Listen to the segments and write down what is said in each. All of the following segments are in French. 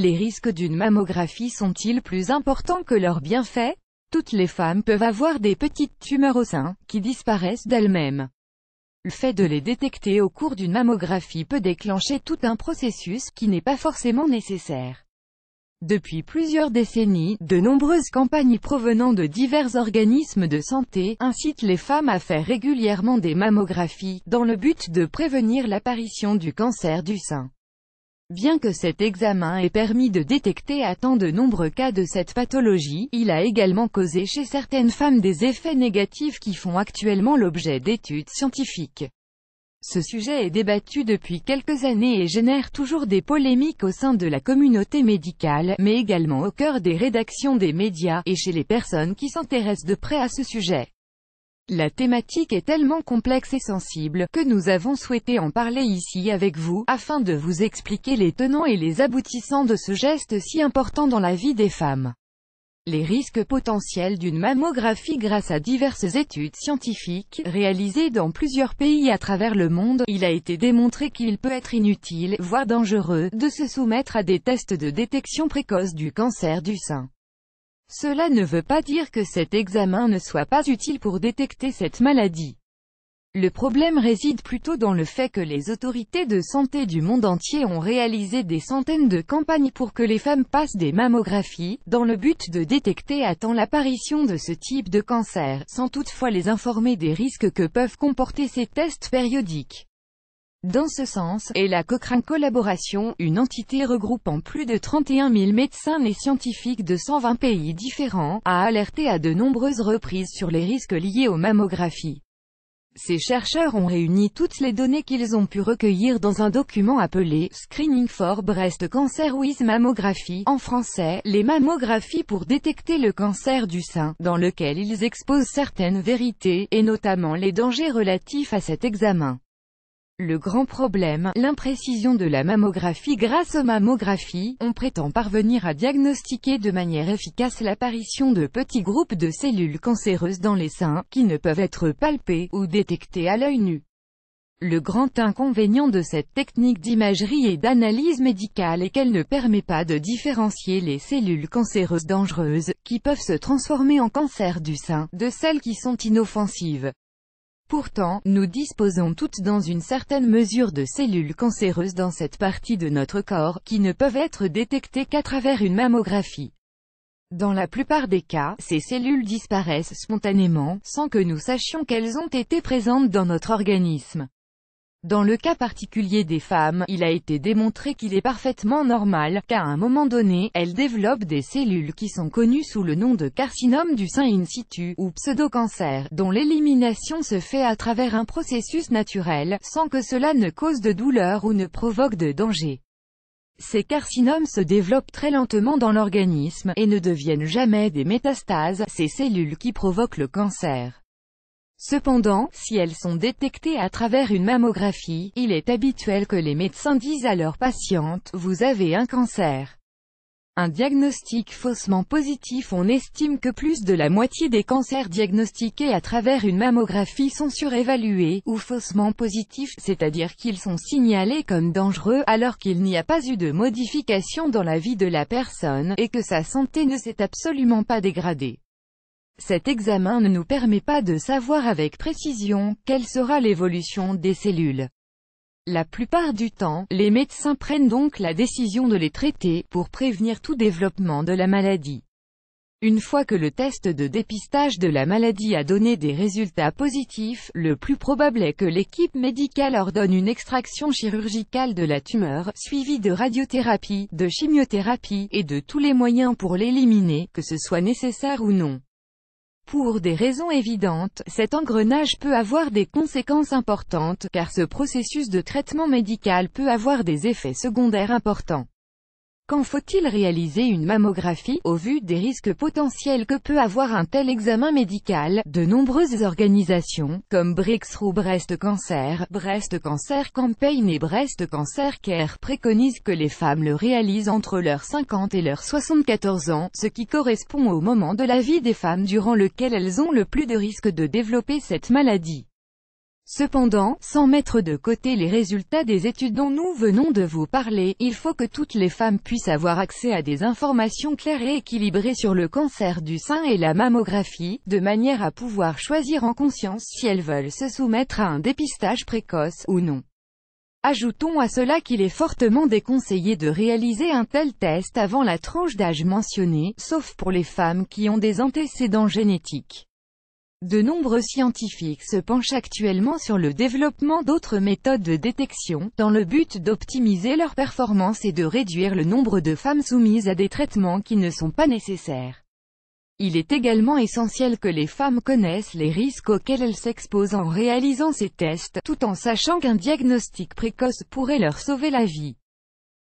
Les risques d'une mammographie sont-ils plus importants que leurs bienfaits? Toutes les femmes peuvent avoir des petites tumeurs au sein, qui disparaissent d'elles-mêmes. Le fait de les détecter au cours d'une mammographie peut déclencher tout un processus, qui n'est pas forcément nécessaire. Depuis plusieurs décennies, de nombreuses campagnes provenant de divers organismes de santé incitent les femmes à faire régulièrement des mammographies, dans le but de prévenir l'apparition du cancer du sein. Bien que cet examen ait permis de détecter à temps de nombreux cas de cette pathologie, il a également causé chez certaines femmes des effets négatifs qui font actuellement l'objet d'études scientifiques. Ce sujet est débattu depuis quelques années et génère toujours des polémiques au sein de la communauté médicale, mais également au cœur des rédactions des médias, et chez les personnes qui s'intéressent de près à ce sujet. La thématique est tellement complexe et sensible, que nous avons souhaité en parler ici avec vous, afin de vous expliquer les tenants et les aboutissants de ce geste si important dans la vie des femmes. Les risques potentiels d'une mammographie. Grâce à diverses études scientifiques, réalisées dans plusieurs pays à travers le monde, il a été démontré qu'il peut être inutile, voire dangereux, de se soumettre à des tests de détection précoce du cancer du sein. Cela ne veut pas dire que cet examen ne soit pas utile pour détecter cette maladie. Le problème réside plutôt dans le fait que les autorités de santé du monde entier ont réalisé des centaines de campagnes pour que les femmes passent des mammographies, dans le but de détecter à temps l'apparition de ce type de cancer, sans toutefois les informer des risques que peuvent comporter ces tests périodiques. Dans ce sens, et la Cochrane Collaboration, une entité regroupant plus de 31 000 médecins et scientifiques de 120 pays différents, a alerté à de nombreuses reprises sur les risques liés aux mammographies. Ces chercheurs ont réuni toutes les données qu'ils ont pu recueillir dans un document appelé « Screening for Breast Cancer with Mammography » en français, les mammographies pour détecter le cancer du sein, dans lequel ils exposent certaines vérités, et notamment les dangers relatifs à cet examen. Le grand problème, l'imprécision de la mammographie. Grâce aux mammographies, on prétend parvenir à diagnostiquer de manière efficace l'apparition de petits groupes de cellules cancéreuses dans les seins, qui ne peuvent être palpés ou détectés à l'œil nu. Le grand inconvénient de cette technique d'imagerie et d'analyse médicale est qu'elle ne permet pas de différencier les cellules cancéreuses dangereuses, qui peuvent se transformer en cancer du sein, de celles qui sont inoffensives. Pourtant, nous disposons toutes dans une certaine mesure de cellules cancéreuses dans cette partie de notre corps, qui ne peuvent être détectées qu'à travers une mammographie. Dans la plupart des cas, ces cellules disparaissent spontanément, sans que nous sachions qu'elles ont été présentes dans notre organisme. Dans le cas particulier des femmes, il a été démontré qu'il est parfaitement normal, qu'à un moment donné, elles développent des cellules qui sont connues sous le nom de carcinome du sein in situ, ou pseudo-cancer, dont l'élimination se fait à travers un processus naturel, sans que cela ne cause de douleur ou ne provoque de danger. Ces carcinomes se développent très lentement dans l'organisme, et ne deviennent jamais des métastases, ces cellules qui provoquent le cancer. Cependant, si elles sont détectées à travers une mammographie, il est habituel que les médecins disent à leurs patientes « Vous avez un cancer ». Un diagnostic faussement positif. On estime que plus de la moitié des cancers diagnostiqués à travers une mammographie sont surévalués, ou faussement positifs, c'est-à-dire qu'ils sont signalés comme dangereux, alors qu'il n'y a pas eu de modification dans la vie de la personne, et que sa santé ne s'est absolument pas dégradée. Cet examen ne nous permet pas de savoir avec précision quelle sera l'évolution des cellules. La plupart du temps, les médecins prennent donc la décision de les traiter, pour prévenir tout développement de la maladie. Une fois que le test de dépistage de la maladie a donné des résultats positifs, le plus probable est que l'équipe médicale ordonne une extraction chirurgicale de la tumeur, suivie de radiothérapie, de chimiothérapie, et de tous les moyens pour l'éliminer, que ce soit nécessaire ou non. Pour des raisons évidentes, cet engrenage peut avoir des conséquences importantes, car ce processus de traitement médical peut avoir des effets secondaires importants. Quand faut-il réaliser une mammographie? Au vu des risques potentiels que peut avoir un tel examen médical, de nombreuses organisations, comme Breakthrough Breast Cancer Campaign et Breast Cancer Care préconisent que les femmes le réalisent entre leurs 50 et leurs 74 ans, ce qui correspond au moment de la vie des femmes durant lequel elles ont le plus de risques de développer cette maladie. Cependant, sans mettre de côté les résultats des études dont nous venons de vous parler, il faut que toutes les femmes puissent avoir accès à des informations claires et équilibrées sur le cancer du sein et la mammographie, de manière à pouvoir choisir en conscience si elles veulent se soumettre à un dépistage précoce ou non. Ajoutons à cela qu'il est fortement déconseillé de réaliser un tel test avant la tranche d'âge mentionnée, sauf pour les femmes qui ont des antécédents génétiques. De nombreux scientifiques se penchent actuellement sur le développement d'autres méthodes de détection, dans le but d'optimiser leur performance et de réduire le nombre de femmes soumises à des traitements qui ne sont pas nécessaires. Il est également essentiel que les femmes connaissent les risques auxquels elles s'exposent en réalisant ces tests, tout en sachant qu'un diagnostic précoce pourrait leur sauver la vie.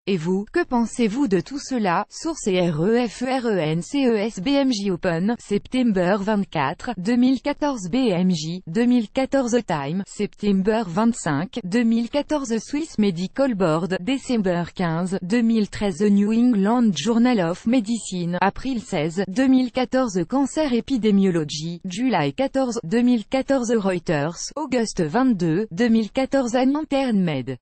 Et vous, que pensez-vous de tout cela? Source REFERENCES BMJ Open, September 24, 2014 BMJ, 2014 Time, September 25, 2014 Swiss Medical Board, December 15, 2013 The New England Journal of Medicine, April 16, 2014 Cancer Epidemiology, July 14, 2014 Reuters, Auguste 22, 2014 Annentern Med.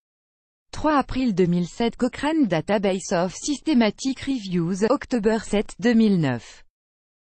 3 avril 2007 Cochrane Database of Systematic Reviews, October 7, 2009.